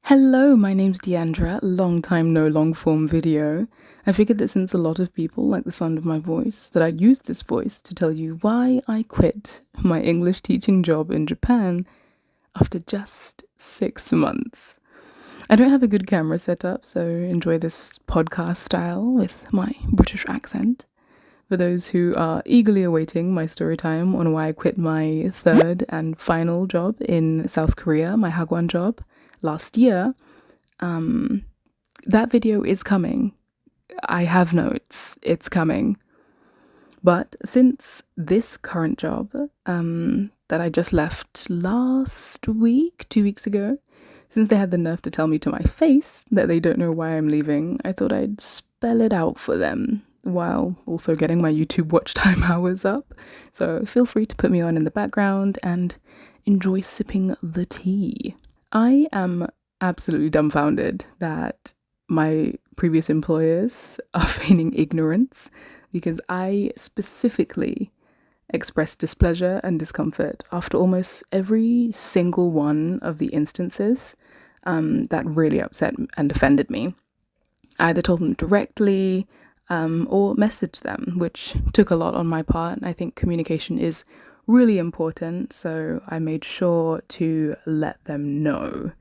Hello, my name's Deandra, long time no long form video. I figured that since a lot of people like the sound of my voice, that I'd use this voice to tell you why I quit my English teaching job in Japan after just 6 months. I don't have a good camera setup, so enjoy this podcast style with my British accent. For those who are eagerly awaiting my story time on why I quit my third and final job in South Korea, my hagwon job, last year, that video is coming. I have notes, it's coming. But since this current job that I just left last week, 2 weeks ago, since they had the nerve to tell me to my face that they don't know why I'm leaving, I thought I'd spell it out for them while also getting my YouTube watch time hours up. So feel free to put me on in the background and enjoy sipping the tea. I am absolutely dumbfounded that my previous employers are feigning ignorance because I specifically expressed displeasure and discomfort after almost every single one of the instances that really upset and offended me. I either told them directly or messaged them, which took a lot on my part. I think communication is really important, so I made sure to let them know.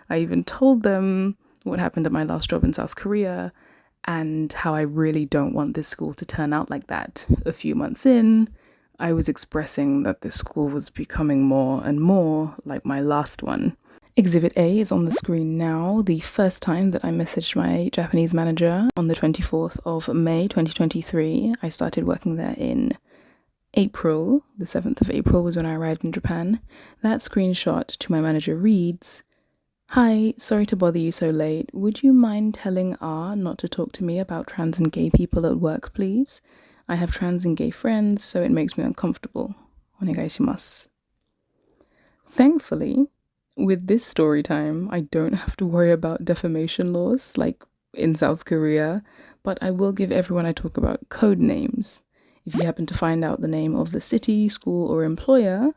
I even told them what happened at my last job in South Korea and how I really don't want this school to turn out like that. A few months in, I was expressing that this school was becoming more and more like my last one. Exhibit A is on the screen now. The first time that I messaged my Japanese manager on the 24th of May 2023, I started working there in April. The 7th of April was when I arrived in Japan. That screenshot to my manager reads, "Hi, sorry to bother you so late. Would you mind telling R not to talk to me about trans and gay people at work, please? I have trans and gay friends, so it makes me uncomfortable. Onegaishimasu." Thankfully, with this story time, I don't have to worry about defamation laws like in South Korea, but I will give everyone I talk about code names. If you happen to find out the name of the city, school, or employer,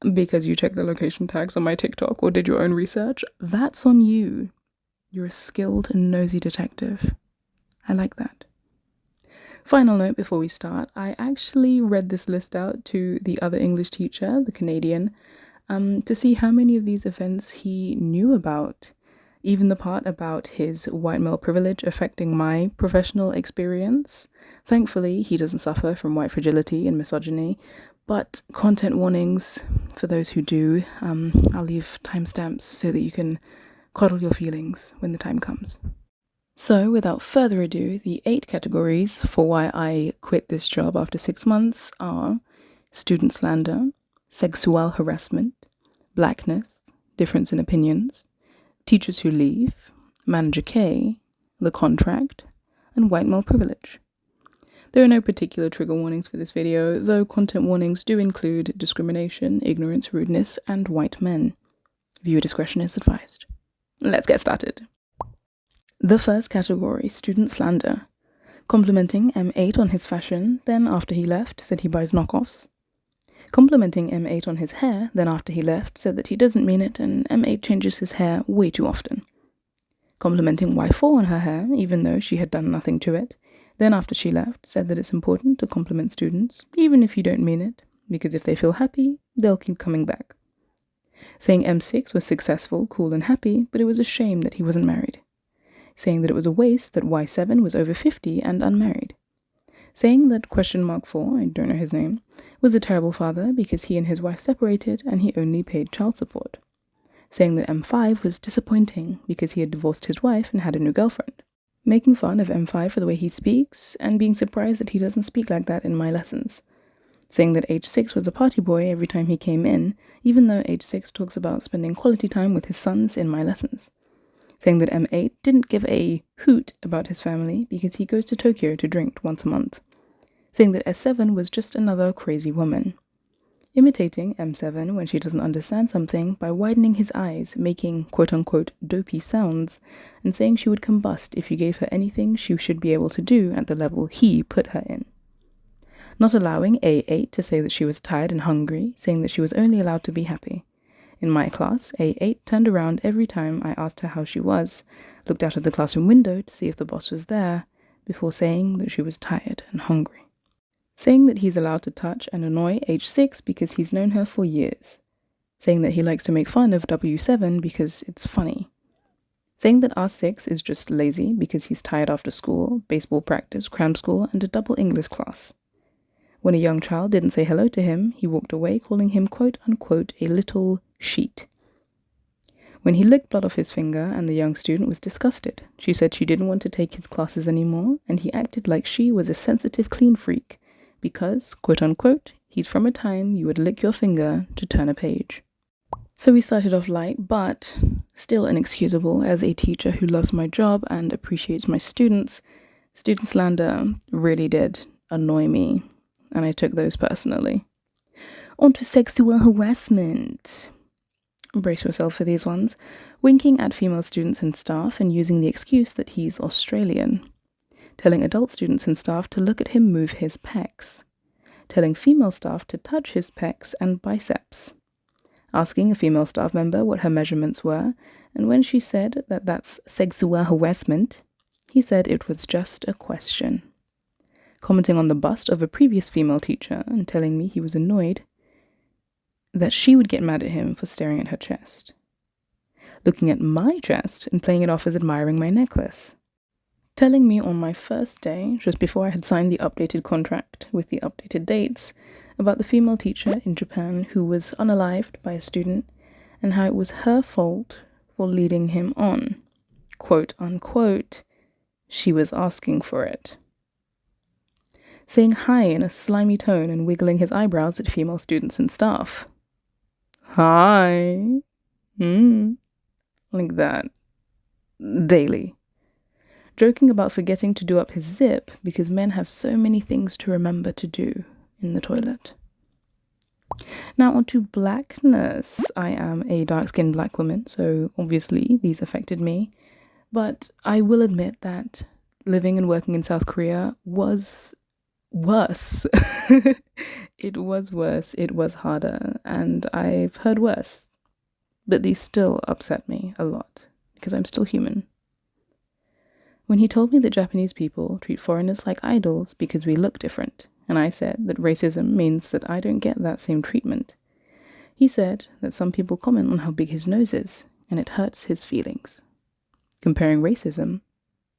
because you checked the location tags on my TikTok or did your own research, that's on you. You're a skilled and nosy detective. I like that. Final note before we start, I actually read this list out to the other English teacher, the Canadian, to see how many of these events he knew about. Even the part about his white male privilege affecting my professional experience. Thankfully, he doesn't suffer from white fragility and misogyny, but content warnings for those who do. I'll leave timestamps so that you can coddle your feelings when the time comes. So, without further ado, the 8 categories for why I quit this job after 6 months are student slander, Seggsual Harassment, Blackness, difference in opinions, teachers who leave, Manager K, the contract, and white male privilege. There are no particular trigger warnings for this video, though content warnings do include discrimination, ignorance, rudeness, and white men. Viewer discretion is advised. Let's get started. The first category, student slander. Complimenting M8 on his fashion, then after he left, said he buys knockoffs. Complimenting M8 on his hair, then after he left, said that he doesn't mean it and M8 changes his hair way too often. Complimenting Y4 on her hair, even though she had done nothing to it, then after she left, said that it's important to compliment students, even if you don't mean it, because if they feel happy, they'll keep coming back. Saying M6 was successful, cool and happy, but it was a shame that he wasn't married. Saying that it was a waste that Y7 was over 50 and unmarried. Saying that (4, I don't know his name, was a terrible father because he and his wife separated and he only paid child support. Saying that M5 was disappointing because he had divorced his wife and had a new girlfriend. Making fun of M5 for the way he speaks and being surprised that he doesn't speak like that in my lessons. Saying that H6 was a party boy every time he came in, even though H6 talks about spending quality time with his sons in my lessons. Saying that M8 didn't give a hoot about his family because he goes to Tokyo to drink once a month. Saying that S7 was just another crazy woman. Imitating M7 when she doesn't understand something by widening his eyes, making quote-unquote dopey sounds, and saying she would combust if you gave her anything she should be able to do at the level he put her in. Not allowing A8 to say that she was tired and hungry, saying that she was only allowed to be happy. In my class, A8 turned around every time I asked her how she was, looked out of the classroom window to see if the boss was there, before saying that she was tired and hungry. Saying that he's allowed to touch and annoy H6 because he's known her for years. Saying that he likes to make fun of W7 because it's funny. Saying that R6 is just lazy because he's tired after school, baseball practice, cram school, and a double English class. When a young child didn't say hello to him, he walked away, calling him quote-unquote a little sheet. When he licked blood off his finger and the young student was disgusted, she said she didn't want to take his classes anymore, and he acted like she was a sensitive clean freak because, quote-unquote, he's from a time you would lick your finger to turn a page. So we started off light, but still inexcusable as a teacher who loves my job and appreciates my students. Student slander really did annoy me, and I took those personally. On to sexual harassment. Brace yourself for these ones. Winking at female students and staff and using the excuse that he's Australian. Telling adult students and staff to look at him move his pecs. Telling female staff to touch his pecs and biceps. Asking a female staff member what her measurements were, and when she said that that's sexual harassment, he said it was just a question. Commenting on the bust of a previous female teacher and telling me he was annoyed that she would get mad at him for staring at her chest. Looking at my chest and playing it off as admiring my necklace. Telling me on my first day, just before I had signed the updated contract with the updated dates, about the female teacher in Japan who was unalived by a student and how it was her fault for leading him on. Quote unquote, she was asking for it. Saying hi in a slimy tone and wiggling his eyebrows at female students and staff. Hi. Like that. Daily. Joking about forgetting to do up his zip because men have so many things to remember to do in the toilet. Now on to Blackness. I am a dark-skinned black woman, so obviously these affected me. But I will admit that living and working in South Korea was worse. It was worse, it was harder, and I've heard worse. But these still upset me a lot, because I'm still human. When he told me that Japanese people treat foreigners like idols because we look different, and I said that racism means that I don't get that same treatment, he said that some people comment on how big his nose is, and it hurts his feelings. Comparing racism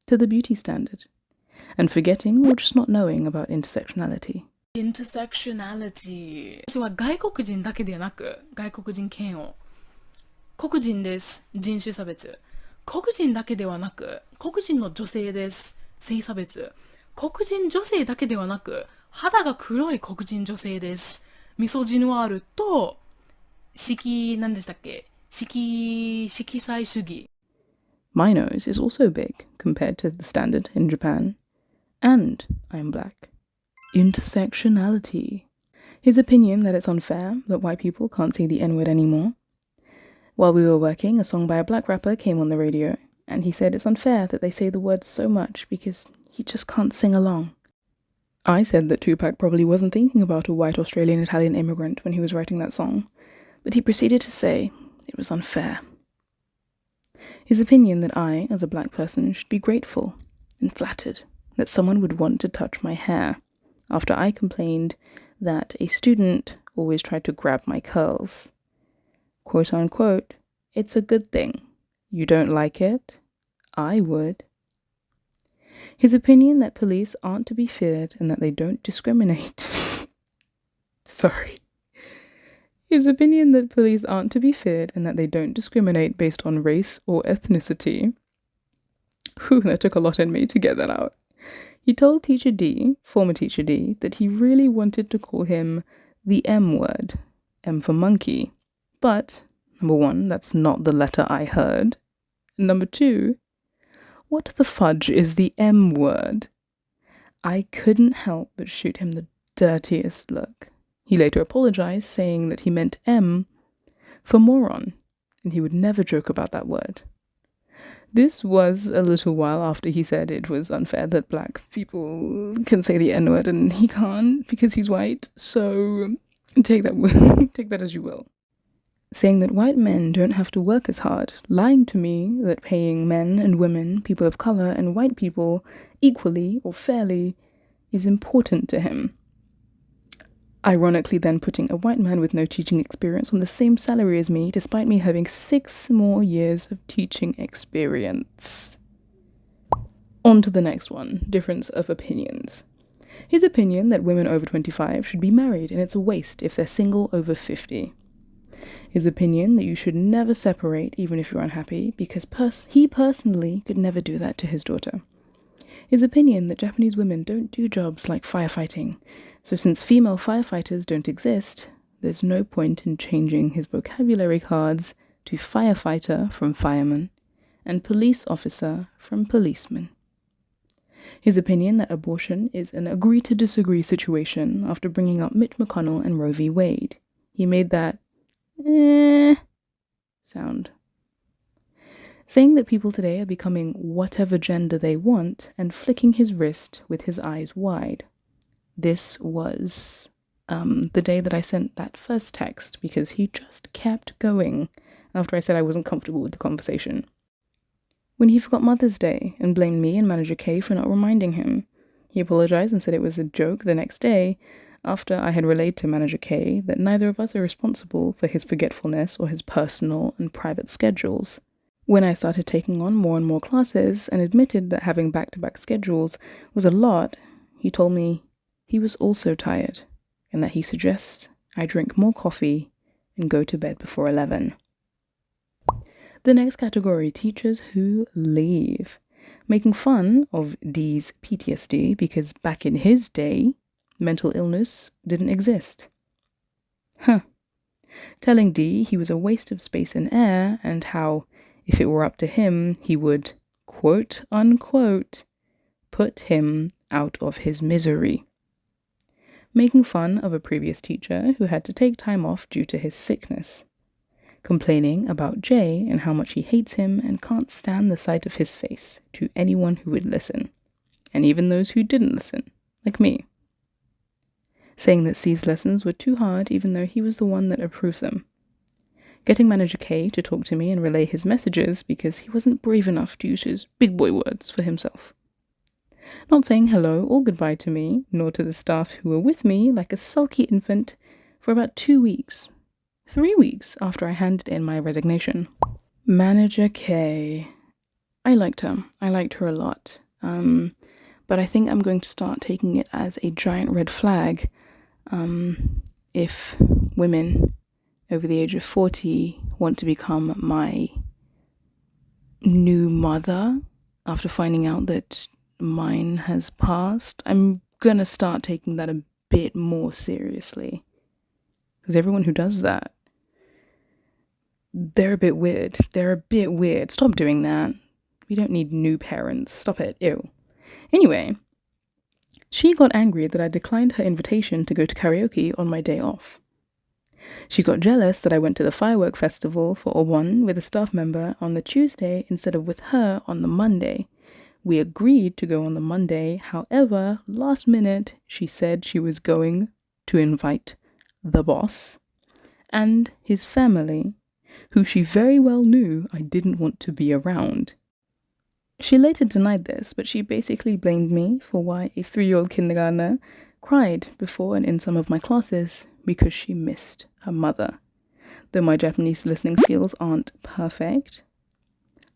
to the beauty standard. And forgetting or just not knowing about intersectionality. Intersectionality. 私は外国人だけでなく、外国人嫌悪。黒人です。人種差別。黒人だけではなく、黒人の女性です。性差別。黒人女性だけではなく、肌が黒い黒人女性です。ミソジヌワールと、何でしたっけ？色彩主義。My nose is also big compared to the standard in Japan. And I'm black. Intersectionality. His opinion that it's unfair that white people can't say the N-word anymore. While we were working, a song by a black rapper came on the radio, and he said it's unfair that they say the word so much because he just can't sing along. I said that Tupac probably wasn't thinking about a white Australian Italian immigrant when he was writing that song, but he proceeded to say it was unfair. His opinion that I, as a black person, should be grateful and flattered that someone would want to touch my hair, after I complained that a student always tried to grab my curls. Quote unquote, it's a good thing. You don't like it? I would. His opinion that police aren't to be feared and that they don't discriminate. Sorry. His opinion that police aren't to be feared and that they don't discriminate based on race or ethnicity. Whew, that took a lot in me to get that out. He told Teacher D, former Teacher D, that he really wanted to call him the M word, M for monkey. But, number one, that's not the letter I heard. And number two, what the fudge is the M word? I couldn't help but shoot him the dirtiest look. He later apologized, saying that he meant M for moron, and he would never joke about that word. This was a little while after he said it was unfair that black people can say the N-word and he can't because he's white, so take that as you will. saying that white men don't have to work as hard, lying to me that paying men and women, people of color and white people equally or fairly is important to him. Ironically then putting a white man with no teaching experience on the same salary as me, despite me having 6 more years of teaching experience. On to the next one, difference of opinions. His opinion that women over 25 should be married and it's a waste if they're single over 50. His opinion that you should never separate even if you're unhappy because he personally could never do that to his daughter. His opinion that Japanese women don't do jobs like firefighting, so since female firefighters don't exist, there's no point in changing his vocabulary cards to firefighter from fireman and police officer from policeman. His opinion that abortion is an agree to disagree situation after bringing up Mitch McConnell and Roe v. Wade. He made that sound. Saying that people today are becoming whatever gender they want and flicking his wrist with his eyes wide. This was the day that I sent that first text because he just kept going after I said I wasn't comfortable with the conversation. When he forgot Mother's Day and blamed me and Manager K for not reminding him. He apologized and said it was a joke the next day after I had relayed to Manager K that neither of us are responsible for his forgetfulness or his personal and private schedules. When I started taking on more and more classes and admitted that having back-to-back schedules was a lot, he told me he was also tired and that he suggests I drink more coffee and go to bed before 11. The next category, teachers who leave. Making fun of D's PTSD because back in his day, mental illness didn't exist. Telling D he was a waste of space and air and how, if it were up to him, he would, quote unquote, put him out of his misery. Making fun of a previous teacher who had to take time off due to his sickness. Complaining about Jay and how much he hates him and can't stand the sight of his face to anyone who would listen, and even those who didn't listen, like me. Saying that C's lessons were too hard even though he was the one that approved them. Getting Manager K to talk to me and relay his messages because he wasn't brave enough to use his big boy words for himself. Not saying hello or goodbye to me, nor to the staff who were with me like a sulky infant for about 2 weeks. 3 weeks after I handed in my resignation. Manager K. I liked her. I liked her a lot. But I think I'm going to start taking it as a giant red flag if women over the age of 40 want to become my new mother after finding out that mine has passed. I'm gonna start taking that a bit more seriously. Because everyone who does that, they're a bit weird. Stop doing that. We don't need new parents. Stop it. Ew. Anyway, she got angry that I declined her invitation to go to karaoke on my day off. She got jealous that I went to the firework festival for Obon with a staff member on the Tuesday instead of with her on the Monday. We agreed to go on the Monday. However, last minute, she said she was going to invite the boss and his family, who she very well knew I didn't want to be around. She later denied this, but she basically blamed me for why a 3-year-old kindergartner cried before and in some of my classes because she missed her mother. Though my Japanese listening skills aren't perfect,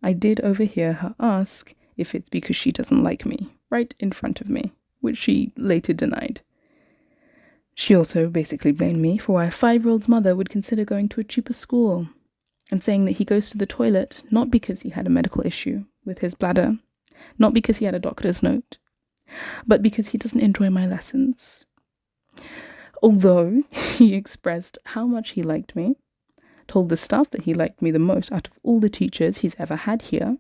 I did overhear her ask if it's because she doesn't like me, right in front of me, which she later denied. She also basically blamed me for why a 5-year-old's mother would consider going to a cheaper school, and saying that he goes to the toilet not because he had a medical issue with his bladder, not because he had a doctor's note, but because he doesn't enjoy my lessons. Although he expressed how much he liked me, told the staff that he liked me the most out of all the teachers he's ever had here,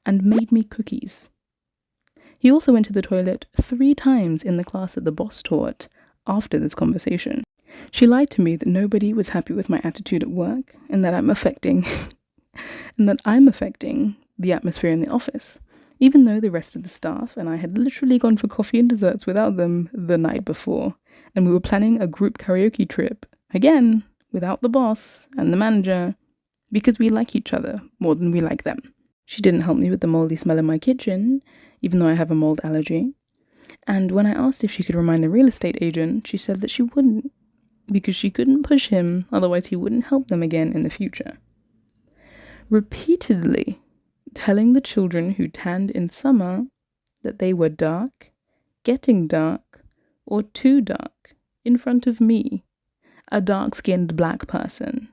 and made me cookies. He also went to the toilet 3 times in the class that the boss taught after this conversation. She lied to me that nobody was happy with my attitude at work and that I'm affecting the atmosphere in the office, even though the rest of the staff and I had literally gone for coffee and desserts without them the night before, and we were planning a group karaoke trip, again, without the boss and the manager, because we like each other more than we like them. She didn't help me with the moldy smell in my kitchen, even though I have a mold allergy. And when I asked if she could remind the real estate agent, she said that she wouldn't, because she couldn't push him, otherwise he wouldn't help them again in the future. Repeatedly telling the children who tanned in summer that they were dark, getting dark, or too dark in front of me, a dark-skinned black person.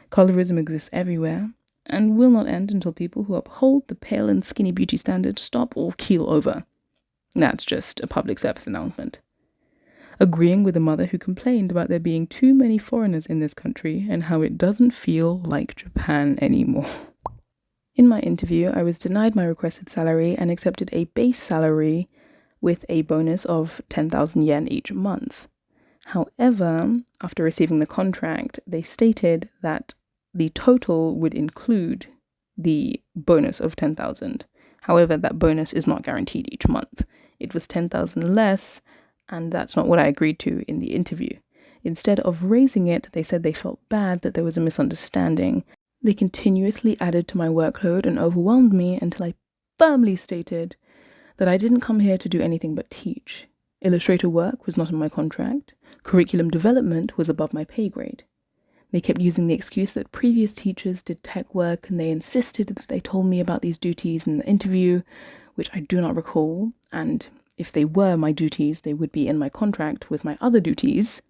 Colorism exists everywhere and will not end until people who uphold the pale and skinny beauty standard stop or keel over. That's just a public service announcement. Agreeing with a mother who complained about there being too many foreigners in this country and how it doesn't feel like Japan anymore. In my interview, I was denied my requested salary and accepted a base salary with a bonus of 10,000 yen each month. However, after receiving the contract, they stated that the total would include the bonus of 10,000. However, that bonus is not guaranteed each month. It was 10,000 less, and that's not what I agreed to in the interview. Instead of raising it, they said they felt bad that there was a misunderstanding. They continuously added to my workload and overwhelmed me until I firmly stated that I didn't come here to do anything but teach. Illustrator work was not in my contract. Curriculum development was above my pay grade. They kept using the excuse that previous teachers did tech work, and they insisted that they told me about these duties in the interview, which I do not recall, and if they were my duties, they would be in my contract with my other duties.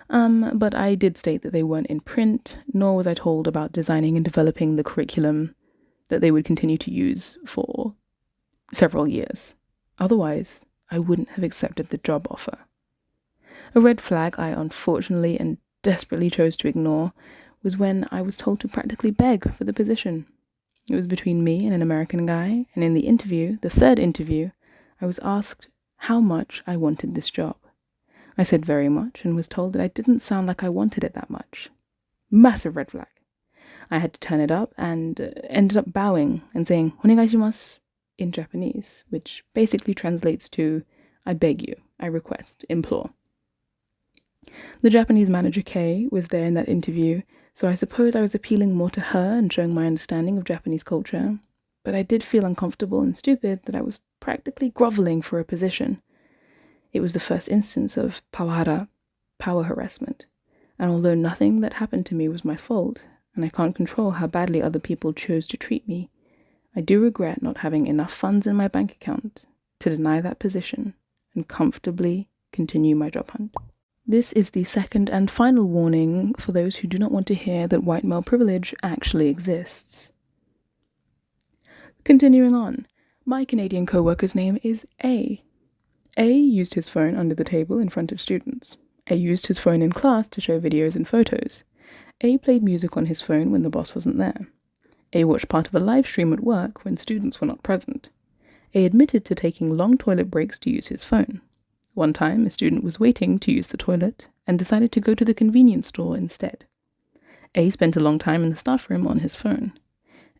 But I did state that they weren't in print, nor was I told about designing and developing the curriculum that they would continue to use for several years. Otherwise, I wouldn't have accepted the job offer. A red flag I unfortunately and desperately chose to ignore was when I was told to practically beg for the position. It was between me and an American guy, and in the interview, the third interview, I was asked how much I wanted this job. I said very much and was told that I didn't sound like I wanted it that much. Massive red flag. I had to turn it up and ended up bowing and saying "onegaishimasu" in Japanese, which basically translates to I beg you, I request, implore. The Japanese manager Kay was there in that interview, so I suppose I was appealing more to her and showing my understanding of Japanese culture, but I did feel uncomfortable and stupid that I was practically groveling for a position. It was the first instance of power harassment, and although nothing that happened to me was my fault, and I can't control how badly other people chose to treat me, I do regret not having enough funds in my bank account to deny that position and comfortably continue my job hunt. This is the second and final warning for those who do not want to hear that white male privilege actually exists. Continuing on, my Canadian co-worker's name is A. A used his phone under the table in front of students. A used his phone in class to show videos and photos. A played music on his phone when the boss wasn't there. A watched part of a live stream at work when students were not present. A admitted to taking long toilet breaks to use his phone. One time, a student was waiting to use the toilet and decided to go to the convenience store instead. A spent a long time in the staff room on his phone.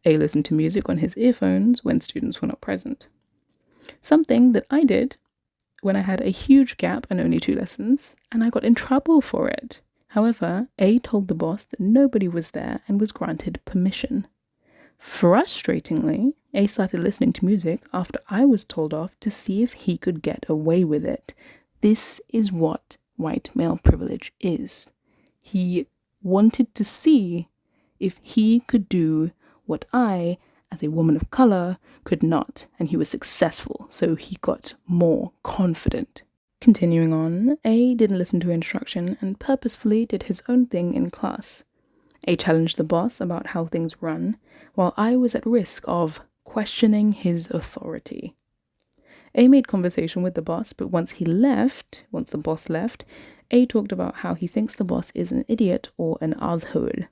A listened to music on his earphones when students were not present. Something that I did when I had a huge gap and only 2 lessons, and I got in trouble for it. However, A told the boss that nobody was there and was granted permission. Frustratingly, A started listening to music after I was told off to see if he could get away with it. This is what white male privilege is. He wanted to see if he could do what I, as a woman of color, could not, and he was successful, so he got more confident. Continuing on, A didn't listen to instruction and purposefully did his own thing in class. A challenged the boss about how things run, while I was at risk of questioning his authority. A made conversation with the boss, but once the boss left, A talked about how he thinks the boss is an idiot or an asshole.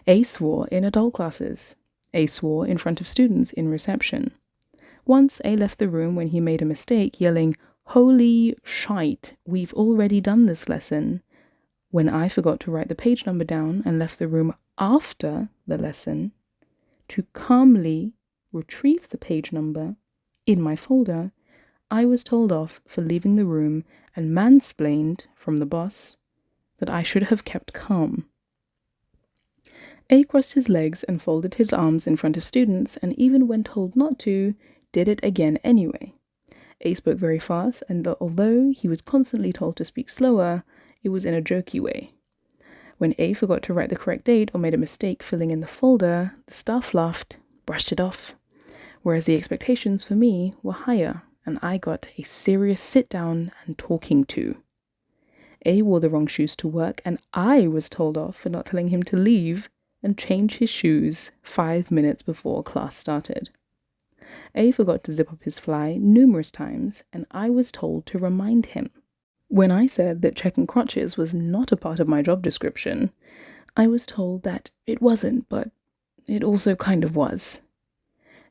A swore in adult classes. A swore in front of students in reception. Once A left the room when he made a mistake, yelling, "Holy shite, we've already done this lesson," when I forgot to write the page number down and left the room after the lesson to calmly retrieve the page number in my folder. I was told off for leaving the room and mansplained from the boss that I should have kept calm. A crossed his legs and folded his arms in front of students, and even when told not to, did it again anyway. A spoke very fast, and although he was constantly told to speak slower, it was in a jokey way. When A forgot to write the correct date or made a mistake filling in the folder, the staff laughed, brushed it off, whereas the expectations for me were higher, and I got a serious sit-down and talking to. A wore the wrong shoes to work, and I was told off for not telling him to leave and change his shoes 5 minutes before class started. A forgot to zip up his fly numerous times, and I was told to remind him. When I said that checking crotches was not a part of my job description, I was told that it wasn't, but it also kind of was.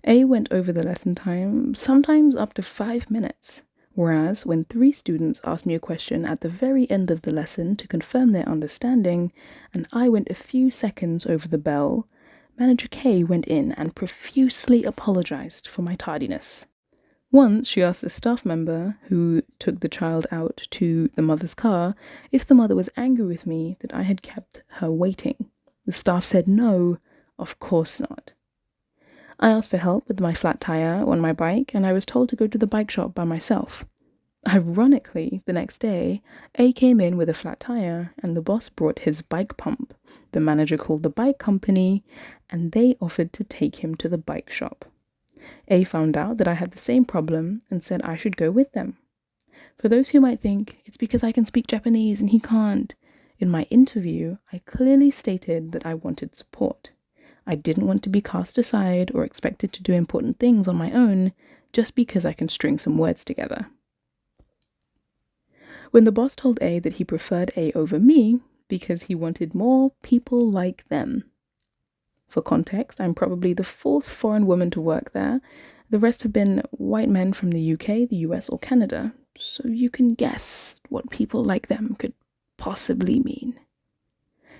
A went over the lesson time, sometimes up to 5 minutes, whereas when 3 students asked me a question at the very end of the lesson to confirm their understanding, and I went a few seconds over the bell, Manager K went in and profusely apologized for my tardiness. Once she asked the staff member who took the child out to the mother's car if the mother was angry with me that I had kept her waiting. The staff said no, of course not. I asked for help with my flat tire on my bike, and I was told to go to the bike shop by myself. Ironically, the next day, A came in with a flat tire, and the boss brought his bike pump. The manager called the bike company, and they offered to take him to the bike shop. A found out that I had the same problem and said I should go with them. For those who might think it's because I can speak Japanese and he can't, in my interview, I clearly stated that I wanted support. I didn't want to be cast aside or expected to do important things on my own just because I can string some words together. When the boss told A that he preferred A over me because he wanted more people like them. For context, I'm probably the 4th foreign woman to work there. The rest have been white men from the UK, the US, or Canada, so you can guess what people like them could possibly mean.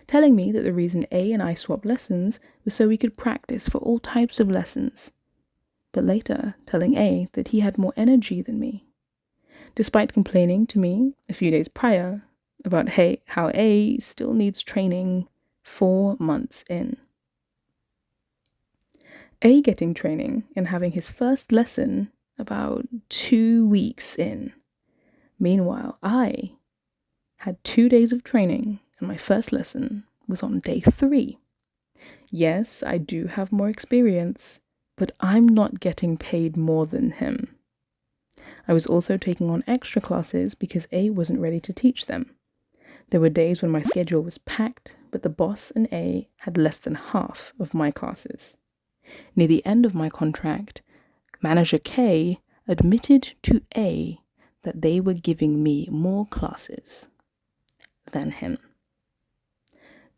Telling me that the reason A and I swapped lessons was so we could practice for all types of lessons, but later telling A that he had more energy than me. Despite complaining to me a few days prior about how A still needs training 4 months in. A getting training and having his first lesson about 2 weeks in. Meanwhile, I had 2 days of training and my first lesson was on day 3. Yes, I do have more experience, but I'm not getting paid more than him. I was also taking on extra classes because A wasn't ready to teach them. There were days when my schedule was packed, but the boss and A had less than half of my classes. Near the end of my contract, Manager K admitted to A that they were giving me more classes than him.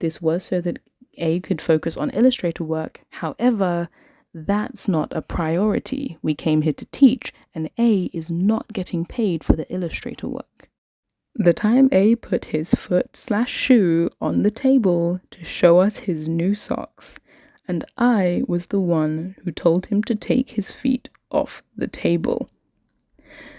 This was so that A could focus on Illustrator work. However, that's not a priority. We came here to teach, and A is not getting paid for the Illustrator work. The time A put his foot/shoe on the table to show us his new socks, and I was the one who told him to take his feet off the table.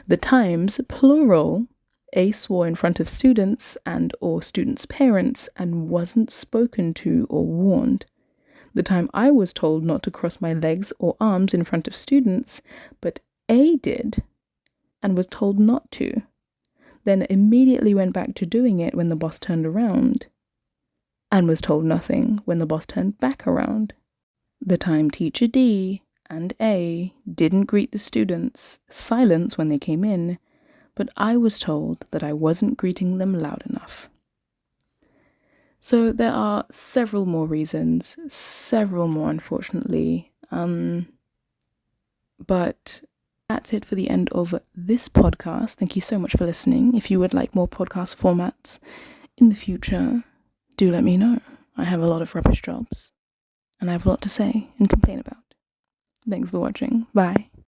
The times, plural, A swore in front of students and or students' parents and wasn't spoken to or warned. The time I was told not to cross my legs or arms in front of students, but A did and was told not to, then immediately went back to doing it when the boss turned around, and was told nothing when the boss turned back around. The time teacher D and A didn't greet the students, silence when they came in, but I was told that I wasn't greeting them loud enough. So there are several more reasons, several more unfortunately, but that's it for the end of this podcast. Thank you so much for listening. If you would like more podcast formats in the future, do let me know. I have a lot of rubbish jobs, and I have a lot to say and complain about. Thanks for watching. Bye.